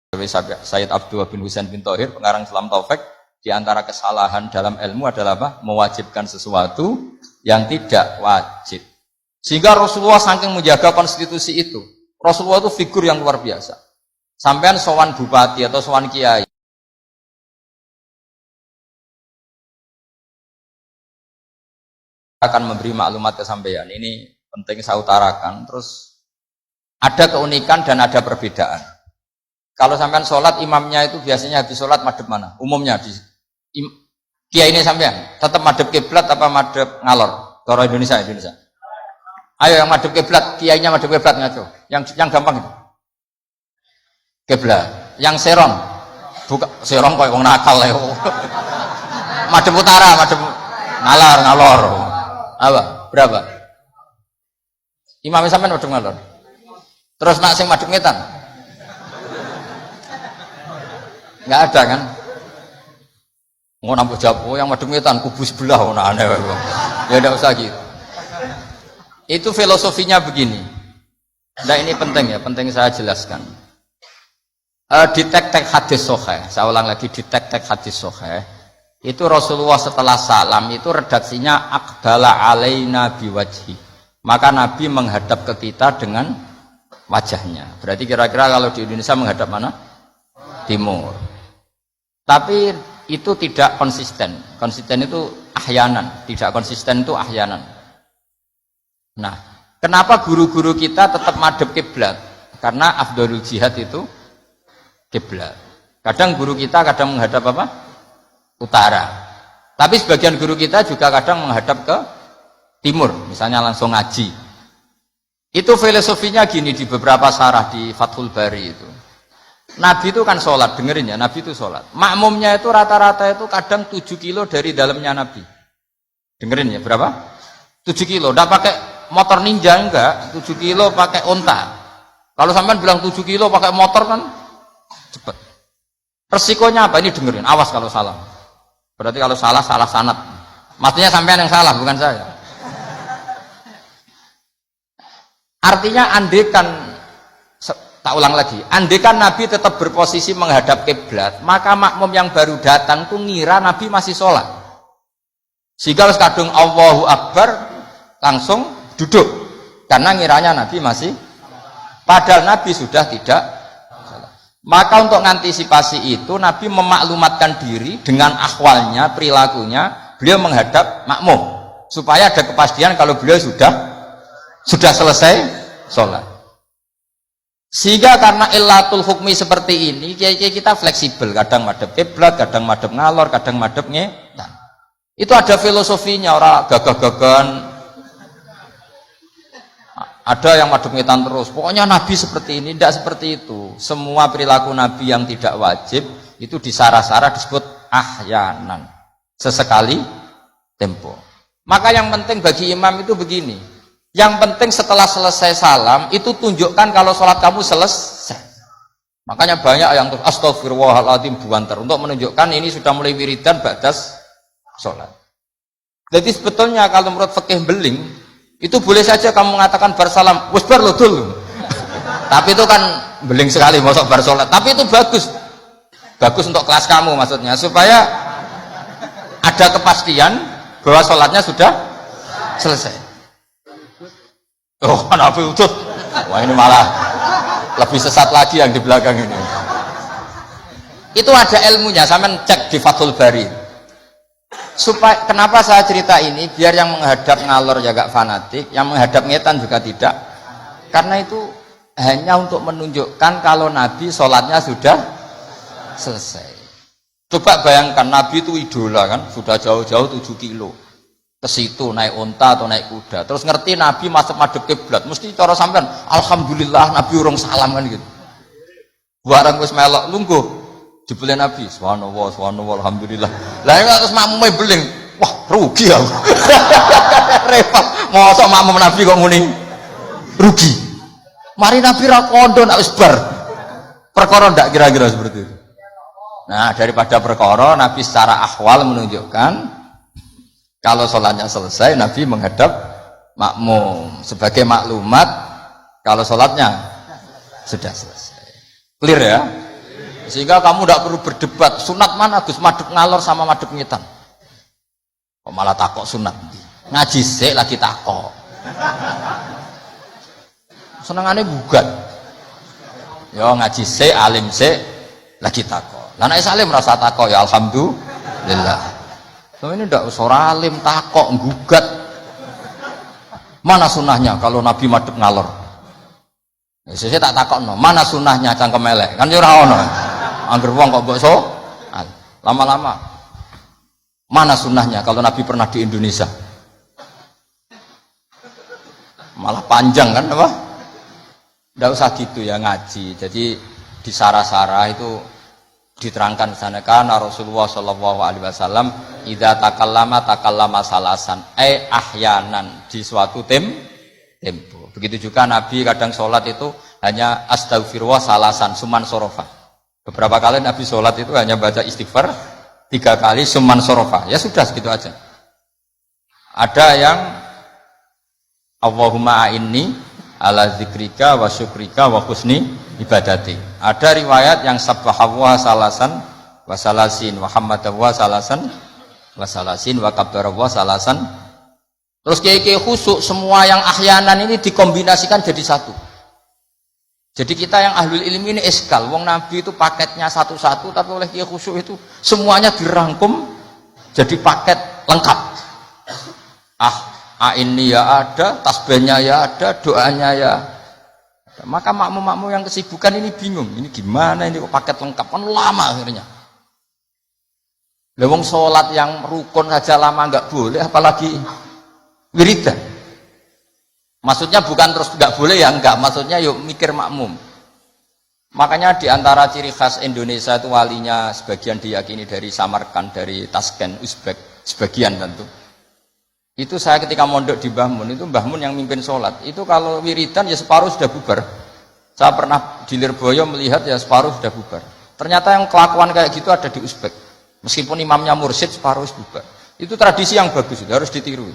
Sayyid Abdullah bin Husain bin Thohir, pengarang Islam Taufik, di antara kesalahan dalam ilmu adalah apa? Mewajibkan sesuatu yang tidak wajib. Sehingga Rasulullah saking menjaga konstitusi itu, Rasulullah itu figur yang luar biasa. Sampean sowan bupati atau sowan kiai akan memberi maklumat ke sampean. Ini penting saya utarakan. Terus ada keunikan dan ada perbedaan. Kalau sampean sholat, imamnya itu biasanya habis sholat madhep mana? Umumnya di kiai ini sampean tetap madhep kiblat apa madhep ngalor? Cara Indonesia. Ayo yang madhep kiblat, kiainya madhep kiblat ngaco. Yang gampang itu. Kiblat. Yang serong. Buka serong koyo wong nakal ya. Madhep utara, madhep ngalor. Apa? Berapa? Imamnya sampean madhep ngalor. Terus nak sing madhep ngetan? Enggak ada kan? Mau nambah jawab, yang madhep ngetan kubu sebelah, aneh. Ya enggak usah gitu. Itu filosofinya begini. Nah ini penting ya, penting saya jelaskan. Di tek-tek hadis sahih, saya ulang lagi, di tek-tek hadis sahih, itu Rasulullah setelah salam itu redaksinya aqbala alaina biwajhi. Maka Nabi menghadap ke kita dengan wajahnya. Berarti kira-kira kalau di Indonesia menghadap mana? Timur. Tapi itu tidak konsisten. Konsisten itu ahyanan, tidak konsisten itu ahyanan. Nah, kenapa guru-guru kita tetap madhep kiblat? Karena afdhalul jihad itu kiblat. Kadang guru kita kadang menghadap apa? Utara. Tapi sebagian guru kita juga kadang menghadap ke timur, misalnya langsung ngaji. Itu filosofinya gini di beberapa syarah di Fathul Bari itu. Nabi itu kan sholat, dengerin ya, Nabi itu sholat. Makmumnya itu rata-rata itu kadang 7 kilo dari dalamnya Nabi. Dengerin ya, berapa? 7 kilo, tidak pakai motor ninja enggak, 7 kilo pakai onta. Kalau sampean bilang 7 kilo pakai motor kan cepet. Resikonya apa? Ini dengerin, awas kalau salah. Berarti kalau salah sanad. Maksudnya sampean yang salah, bukan saya. Artinya andekan, tak ulang lagi, andekan Nabi tetap berposisi menghadap kiblat, maka makmum yang baru datang tuh ngira Nabi masih sholat. Sehingga harus kadung Allahu Akbar langsung duduk, karena ngiranya Nabi masih, padahal Nabi sudah tidak sholat. Maka untuk mengantisipasi itu Nabi memaklumatkan diri dengan ahwalnya, perilakunya, beliau menghadap makmum supaya ada kepastian kalau beliau sudah selesai sholat. Sehingga karena illatul hukmi seperti ini, kita fleksibel, kadang madhep kiblat, kadang madhep ngalor, kadang madhep ngetan. Itu ada filosofinya, orang gagah-gagahan. Ada yang madhep ngetan terus. Pokoknya Nabi seperti ini, tidak seperti itu. Semua perilaku Nabi yang tidak wajib itu disarah-sarah disebut ahyanan. Sesekali tempo. Maka yang penting bagi imam itu begini. Yang penting setelah selesai salam itu tunjukkan kalau sholat kamu selesai. Makanya banyak yang astagfirullahaladzim buanter untuk menunjukkan ini sudah mulai wiridan ba'das sholat. Jadi sebetulnya kalau menurut fikih beling itu boleh saja kamu mengatakan bar salam wis bar lodul. Tapi itu kan beling sekali masuk bar sholat. Tapi itu bagus untuk kelas kamu maksudnya supaya ada kepastian bahwa sholatnya sudah selesai. Oh, Nabi utut. Wah, ini malah lebih sesat lagi yang di belakang ini. Itu ada ilmunya, sampean cek di Fathul Bari. Supaya kenapa saya cerita ini? Biar yang menghadap ngalor ya gak fanatik, yang menghadap ngetan juga tidak. Karena itu hanya untuk menunjukkan kalau Nabi sholatnya sudah selesai. Coba bayangkan Nabi itu idola kan, sudah jauh-jauh 7 kilo. Ke situ naik unta atau naik kuda, terus ngerti Nabi masuk madhep kiblat, mesti cara sampean alhamdulillah Nabi urung salam kan gitu. Barang wis melok lungguh jebule Nabi subhanallah alhamdulillah. Lah terus makmume beling, wah rugi aku. Repot, mosok makmum Nabi kok muni rugi. Mari Nabi ra kondo nak wis bar. Perkara ndak kira-kira seperti itu. Nah, daripada perkara Nabi secara ahwal menunjukkan kalau sholatnya selesai, Nabi menghadap makmum sebagai maklumat kalau sholatnya sudah selesai. Clear ya? Sehingga kamu tidak perlu berdebat. Sunat mana Gus? Madhep ngalor sama madhep ngitan. Kok malah takok sunat? Ngaji sik lagi takok. Senengane gugat. Ya ngaji sik, alim sik lagi takok. Lah nek salim rasa takok ya alhamdulillah. So ini ndak usah alim takok gugat. Mana sunahnya kalau Nabi madhep ngalor? Sesuk tak takokno, mana sunahnya cangkem elek? Kan yo ora ono. Angger wong kok mbok lama-lama. Mana sunahnya kalau Nabi pernah di Indonesia? Malah panjang kan apa? Ndak usah gitu ya ngaji. Jadi di sarah-sarah itu diterangkan sana kan Rasulullah Shallallahu Alaihi Wasallam idza takallama salasan ahyanan di suatu tempo. Begitu juga Nabi kadang sholat itu hanya astagfirullah salasan suman sorofa. Beberapa kali Nabi sholat itu hanya baca istighfar 3 kali suman sorofa. Ya sudah segitu aja. Ada yang Allahumma a'inni ala zikrika wa syukrika wa husni ibadati. Ada riwayat yang sabbahawa salasan wa salasin wa hamadawa salasan wa salasin wa kabbarawa salasan. Terus kiai-kiai khusuk semua yang ahyanan ini dikombinasikan jadi satu. Jadi kita yang ahlul ilmi ini eskal. Wong Nabi itu paketnya satu-satu, tapi oleh kiai khusuk itu semuanya dirangkum jadi paket lengkap. Ini ya ada, tasbihnya ya ada, doanya ya ada. Maka makmum-makmum yang kesibukan ini bingung. Ini gimana ini kok paket lengkap? Kan lama akhirnya. Lewong sholat yang rukun saja lama nggak boleh, apalagi wiridan. Maksudnya bukan terus nggak boleh ya enggak, maksudnya yuk mikir makmum. Makanya diantara ciri khas Indonesia itu walinya sebagian diyakini dari Samarkand, dari Tashkent, Uzbek, sebagian tentu. Itu saya ketika mondok di Mbah Mun, itu Mbah Mun yang mimpin sholat. Itu kalau wiridan ya separuh sudah bubar. Saya pernah di Lirboyo melihat ya separuh sudah bubar. Ternyata yang kelakuan kayak gitu ada di Uzbek. Meskipun imamnya mursyid separuh bubar. Itu tradisi yang bagus, itu harus ditiru.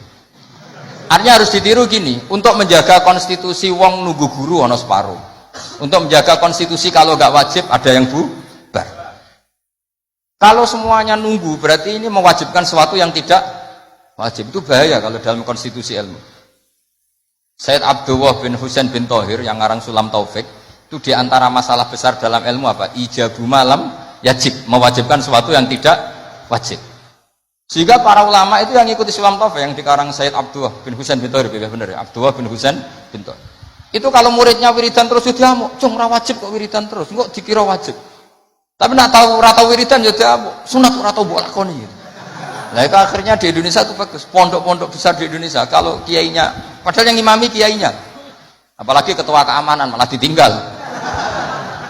Artinya harus ditiru gini, untuk menjaga konstitusi wong nunggu guru ono separuh. Untuk menjaga konstitusi kalau nggak wajib ada yang bubar. Kalau semuanya nunggu berarti ini mewajibkan sesuatu yang tidak wajib. Itu bahaya kalau dalam konstitusi ilmu. Sayyid Abdullah bin Husain bin Thohir yang ngarang Sulam Taufik itu diantara masalah besar dalam ilmu apa? Ijabu malam yajib, mewajibkan sesuatu yang tidak wajib. Sehingga para ulama itu yang ikuti Sulam Taufik yang dikarang Sayyid Abdullah bin Husain bin Thohir, benar ya? Abdullah bin Husain bin Thohir. Itu kalau muridnya wiridan terus diamuk, cung ora wajib kok wiridan terus, kok dikira wajib. Tapi nak tahu ora tahu wiridan ya diamuk, sunat ora tahu mbok lakoni gitu. Nah itu akhirnya di Indonesia itu bagus, pondok-pondok besar di Indonesia kalau kiainya, padahal yang imami kiainya, apalagi ketua keamanan malah ditinggal.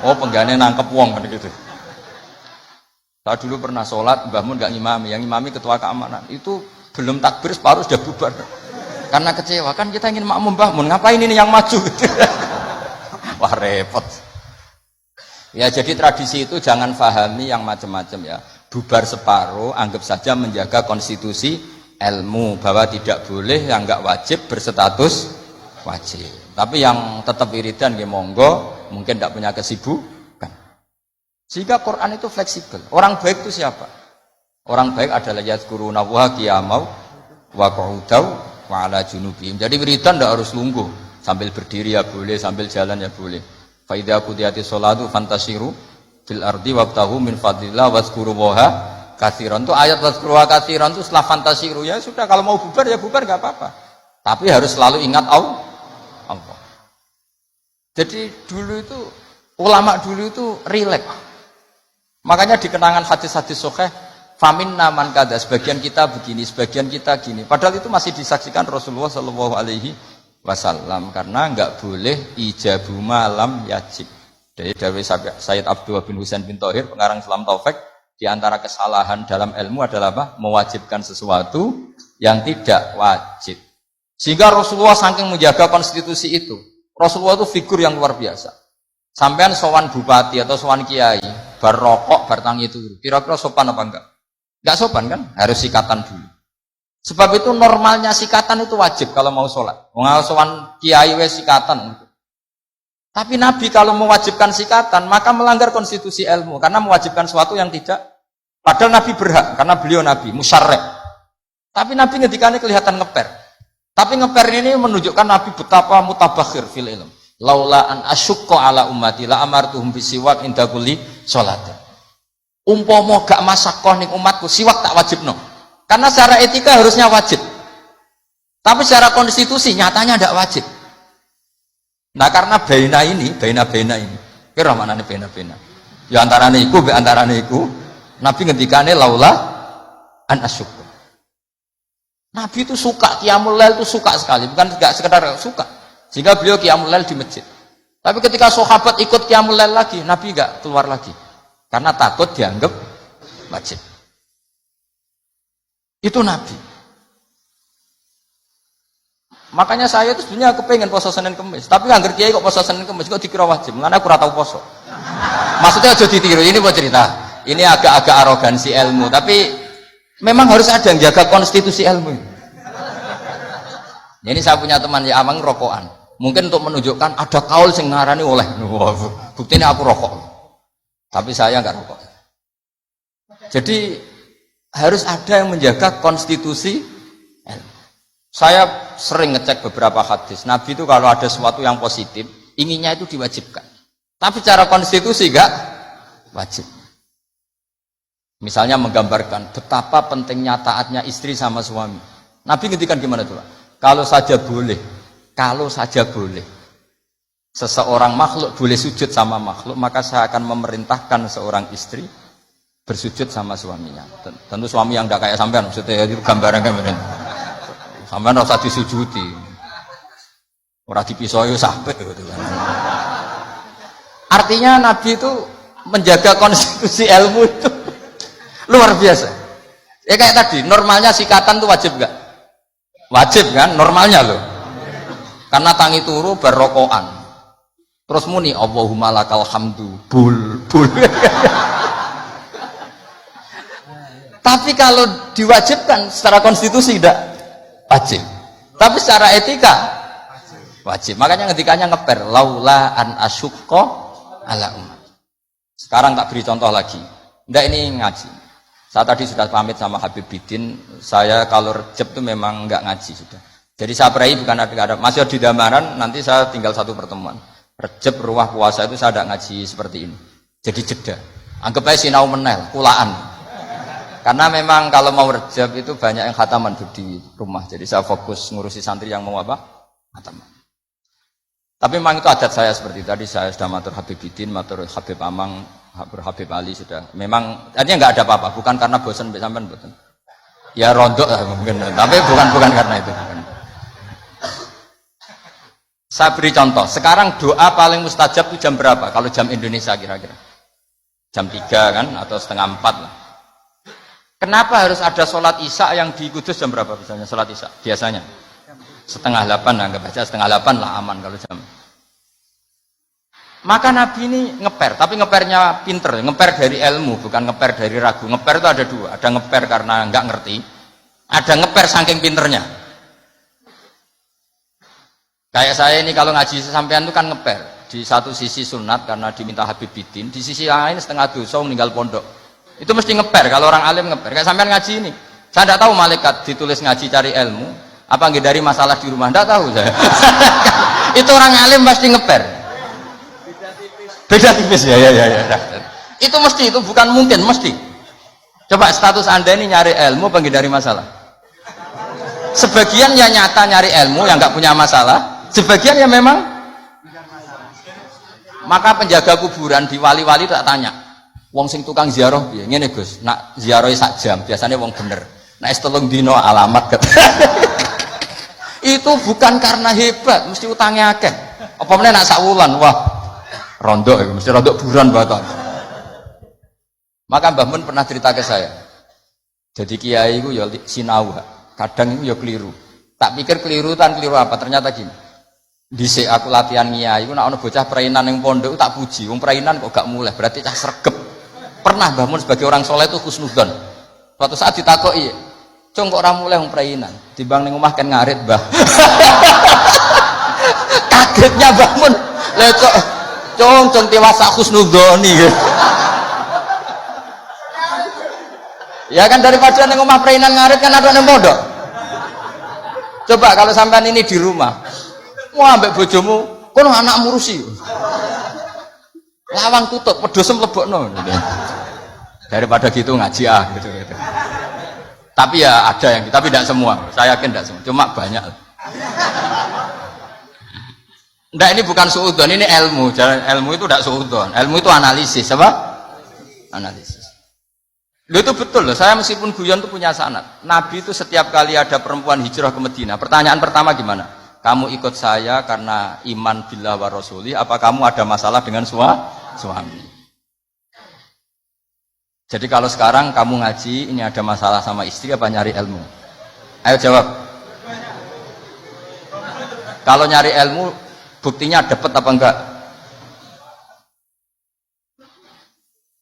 Oh penggane nangkep wong kan gitu. Saya dulu pernah sholat, Mbah Mun gak ngimami, yang ngimami ketua keamanan. Itu belum takbir separuh sudah bubar. Karena kecewa, kan kita ingin makmum Mbah Mun, ngapain ini yang maju? Wah repot. Ya jadi tradisi itu jangan pahami yang macam-macam ya. Bubar separuh, anggap saja menjaga konstitusi ilmu. Bahwa tidak boleh, yang gak wajib berstatus wajib. Tapi yang tetap wiridan, ya monggo, mungkin tidak punya kesibukan. Sehingga Quran itu fleksibel. Orang baik itu siapa? Orang baik adalah yadhkuruna wa qiyamau wa qu'udaw wa ala junubihim. Jadi wiridan tidak harus lungguh. Sambil berdiri ya boleh, sambil jalan ya boleh. Fa idza qudiyatish sholatu fantasiru fil ardi wabtahu min fadlillah wazkurullaha katsiran. Itu ayat wazkurullaha katsiran itu setelah fantasiru ya sudah, kalau mau bubar ya bubar enggak apa-apa. Tapi harus selalu ingat Allah. Jadi dulu itu ulama dulu itu rileks. Makanya di kenangan hadis-hadis sahih, faminna man kada, sebagian kita begini, sebagian kita gini. Padahal itu masih disaksikan Rasulullah Shallallahu Alaihi Wasallam karena enggak boleh ijabu malam yajib. Dari Sayyid Abdullah bin Husain bin Thohir, pengarang Sulam Taufik, di antara kesalahan dalam ilmu adalah apa? Mewajibkan sesuatu yang tidak wajib. Sehingga Rasulullah saking menjaga konstitusi itu, Rasulullah itu figur yang luar biasa. Sampean sowan bupati atau sowan kiai, bar rokok, bar tangi itu, kira-kira sopan apa enggak? Enggak sopan kan? Harus sikatan dulu. Sebab itu normalnya sikatan itu wajib kalau mau sholat. Mau sowan kiai wes sikatan. Tapi Nabi kalau mewajibkan sikatan, maka melanggar konstitusi ilmu. Karena mewajibkan sesuatu yang tidak. Padahal Nabi berhak, karena beliau Nabi, musyarrek. Tapi Nabi ngedikannya kelihatan ngeper. Tapi ngeper ini menunjukkan Nabi betapa mutabakhir fil ilm. Laula an asyukko ala ummati la amartuhum bisiwak inda kulli sholatin. Umpama gak masakoh ning umatku, siwak tak wajibno. Karena secara etika harusnya wajib. Tapi secara konstitusi nyatanya tidak wajib. Nah karena baina ini, kira mana nih baina? Ya antarane iku, Nabi ngendikane laula an asyukku. Nabi itu suka qiyamul lail itu suka sekali, bukan enggak sekedar suka. Sehingga beliau qiyamul lail di masjid. Tapi ketika sahabat ikut qiyamul lail lagi, Nabi enggak keluar lagi. Karena takut dianggap wajib. Itu Nabi. Makanya saya itu sebenarnya kepengen poso Senin Kemis, tapi nggak ngerti kok poso Senin Kemis kok dikira wajib. Karena aku tahu poso. Maksudnya aja ditiru. Ini buat cerita. Ini agak-agak arogansi ilmu, tapi memang harus ada yang jaga konstitusi ilmu. Ini saya punya teman ya amang rokokan. Mungkin untuk menunjukkan ada kaul sing ngarani oleh. Buktinya aku rokok. Tapi saya nggak rokok. Jadi harus ada yang menjaga konstitusi ilmu. Saya sering ngecek beberapa hadis. Nabi itu kalau ada sesuatu yang positif, inginnya itu diwajibkan. Tapi secara konstitusi enggak wajib. Misalnya menggambarkan betapa pentingnya taatnya istri sama suami. Nabi ngendikan gimana tuh? Kalau saja boleh, seseorang makhluk boleh sujud sama makhluk, maka saya akan memerintahkan seorang istri bersujud sama suaminya. Tentu suami yang enggak kayak sampean, maksudnya itu gambaran. Sampeyan ora usah disujudi. Ora dipisoi sampai gitu kan. Artinya Nabi itu menjaga konstitusi ilmu itu luar biasa. Ya kayak tadi, normalnya sikatan itu wajib enggak? Wajib kan normalnya loh. Karena tangi turu berrokokan. Terus muni Allahumma lakal hamdu bul. Tapi kalau diwajibkan secara konstitusi tidak wajib. Tapi secara etika wajib. Makanya ketikanya ngeper laula an asyukko ala umat. Sekarang tak beri contoh lagi. Ndak ini ngaji. Saya tadi sudah pamit sama Habib Bidin. Saya kalau Rejab itu memang enggak ngaji sudah. Jadi saya pray bukan ada masih di Damaran. Nanti saya tinggal satu pertemuan. Rejab ruah puasa itu saya tidak ngaji seperti ini. Jadi jeda. Anggap aja sinau menel, kulaan. Karena memang kalau mau Rejab itu banyak yang khataman di rumah. Jadi saya fokus ngurusi santri yang mau apa? Khataman. Tapi memang itu adat saya seperti tadi. Saya sudah matur Habib Bidin, matur Habib Amang, Habib Ali sudah. Memang artinya nggak ada apa-apa. Bukan karena bosan sampean bosan. Ya rontok lah mungkin. Tapi bukan karena itu. Saya beri contoh. Sekarang doa paling mustajab itu jam berapa? Kalau jam Indonesia kira-kira? Jam 3 kan? Atau setengah 4 lah. Kenapa harus ada sholat isya yang di Kudus jam berapa misalnya sholat isya? Biasanya setengah 8 lah, nggak baca setengah 8 lah aman kalau jam. Maka Nabi ini ngeper, tapi ngepernya pinter, ngeper dari ilmu, bukan ngeper dari ragu. Ngeper itu ada dua, ada ngeper karena nggak ngerti, ada ngeper saking pinternya. Kayak saya ini kalau ngaji sampean itu kan ngeper. Di satu sisi sunat karena diminta Habib Bidin, di sisi lain setengah dosa meninggal pondok. Itu mesti ngeper, kalau orang alim ngeper. Kayak sampean ngaji ini, saya tidak tahu malaikat ditulis ngaji cari ilmu, apa nggak dari masalah di rumah, tidak tahu saya. Itu orang alim pasti ngeper. Beda tipis ya. Itu mesti, itu bukan mungkin, mesti. Coba status anda ini nyari ilmu, apa nggak dari masalah? Sebagian ya nyata nyari ilmu yang nggak punya masalah, sebagian ya memang. Maka penjaga kuburan di wali-wali tak tanya. Wong sing tukang ziarah piye? Ngene Gus, nak ziarahe sak jam, biasanya wong bener. Nek es telung dino alamat Itu bukan karena hebat, mesti utangnya akeh. Apa meneh nak sak wulan, wah rondok iku, mesti rondok buran baton. Maka Mbah Mun pernah cerita ke saya. Jadi kiai iku ya sinau, kadang iku ya keliru. Tak pikir keliru apa? Ternyata gini. Dhisik aku latihan kiai iku nek ana bocah prainan ning pondok tak puji. Wong prainan kok gak mulih, berarti cah sregep. Pernah Mbah Mun sebagai orang soleh itu husnudzon. Suatu saat ditakoki, "Cung kok ora mulih wong prainan? Timbang ning omah kan ngarit, Mbah." Kagetnya Mbah Mun, Lecok cung tiwasa husnudzoni. Ya kan daripada ning omah preinan ngarit kan ada ning pondok. Coba kalau sampean ini di rumah. Mau ambek bojomu, kono anak murusi. Lawang tutup, pedosem lebokno. Daripada gitu ngaji gitu. Tapi ya ada yang, tapi tidak semua. Saya yakin tidak semua, cuma banyak. Enggak, ini bukan suudzon, ini ilmu. Ilmu itu tidak suudzon. Ilmu itu analisis, apa? Analisis. Loh itu betul loh, saya meskipun guyon itu punya sanad. Nabi itu setiap kali ada perempuan hijrah ke Madinah, pertanyaan pertama gimana? Kamu ikut saya karena iman billah wa rasuli, apa kamu ada masalah dengan suami? Jadi kalau sekarang kamu ngaji, ini ada masalah sama istri apa nyari ilmu? Ayo jawab. Kalau nyari ilmu, buktinya dapat apa enggak?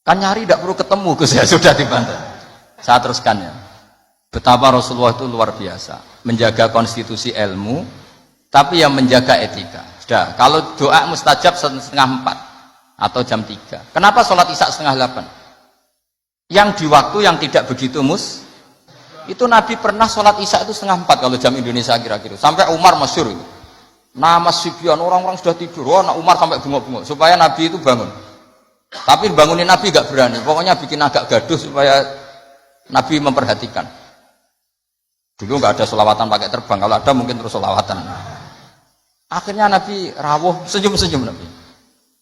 Kan nyari tidak perlu ketemu, Gus ya sudah dibantah. Saya teruskan ya. Betapa Rasulullah itu luar biasa, menjaga konstitusi ilmu, tapi yang menjaga etika. Sudah, kalau doa mustajab 3:30 atau jam 3. Kenapa sholat isya 7:30? Yang di waktu yang tidak begitu itu Nabi pernah sholat isya itu 3:30 kalau jam Indonesia kira-kira. Sampai Umar masyhur itu. Nama Sibyan, orang-orang sudah tidur, anak Umar sampai bengok-bengok supaya Nabi itu bangun. Tapi bangunin Nabi gak berani, pokoknya bikin agak gaduh supaya Nabi memperhatikan. Dulu gak ada sholawatan pakai terbang, kalau ada mungkin terus sholawatan. Akhirnya Nabi rawuh, senyum-senyum Nabi.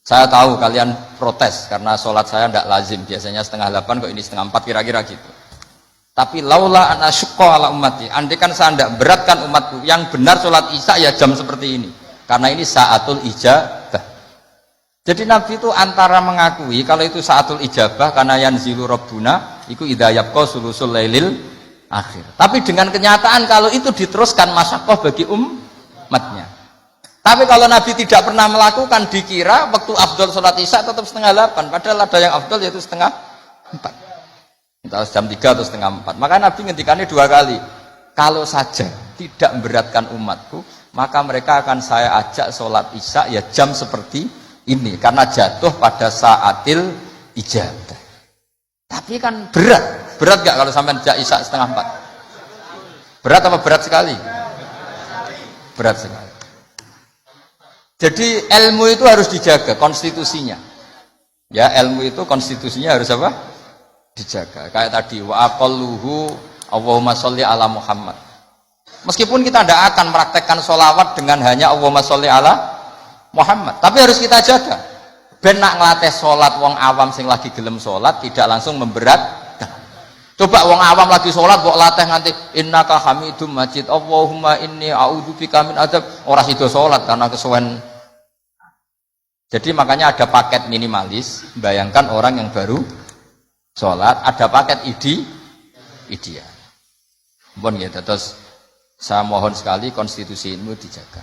Saya tahu kalian protes karena sholat saya tidak lazim, biasanya 7:30 kok ini 3:30 kira-kira gitu. Tapi laula ana syukqa ala ummati, andai kan saya tidak beratkan umatku, yang benar sholat isya ya jam seperti ini, karena ini saatul ijabah. Jadi Nabi itu antara mengakui kalau itu saatul ijabah karena yanzilu rabbuna iku idza yabqa sulusul lailil akhir. Tapi dengan kenyataan kalau itu diteruskan masyaqqah bagi umatnya. Tapi kalau Nabi tidak pernah melakukan, dikira waktu afdal sholat isya tetap 7:30, padahal ada yang afdal yaitu 3:30. Entah jam 3 atau 3:30. Maka Nabi ngendikannya 2 kali. Kalau saja tidak memberatkan umatku, maka mereka akan saya ajak sholat isya ya jam seperti ini, karena jatuh pada saatil ijabah. Tapi kan berat gak kalau sampai ajak isya 3:30? Berat apa berat sekali? Berat sekali. Jadi ilmu itu harus dijaga konstitusinya. Ya, ilmu itu konstitusinya harus apa? Dijaga. Kayak tadi wa aqalluhu Allahumma sholli ala Muhammad. Meskipun kita tidak akan meraktekkan sholawat dengan hanya Allahumma sholli ala Muhammad, tapi harus kita jaga. Ben nak ngelatih sholat wong awam sing lagi gelem sholat tidak langsung memberatkan. Coba wong awam lagi sholat kok latih nganti innaka hamidum majid Allahumma inni a'udzubika min adzab, ora sida sholat karena kesuwen. Jadi makanya ada paket minimalis. Bayangkan orang yang baru sholat, ada paket ideal. Bon ya, terus saya mohon sekali konstitusi ilmu dijaga.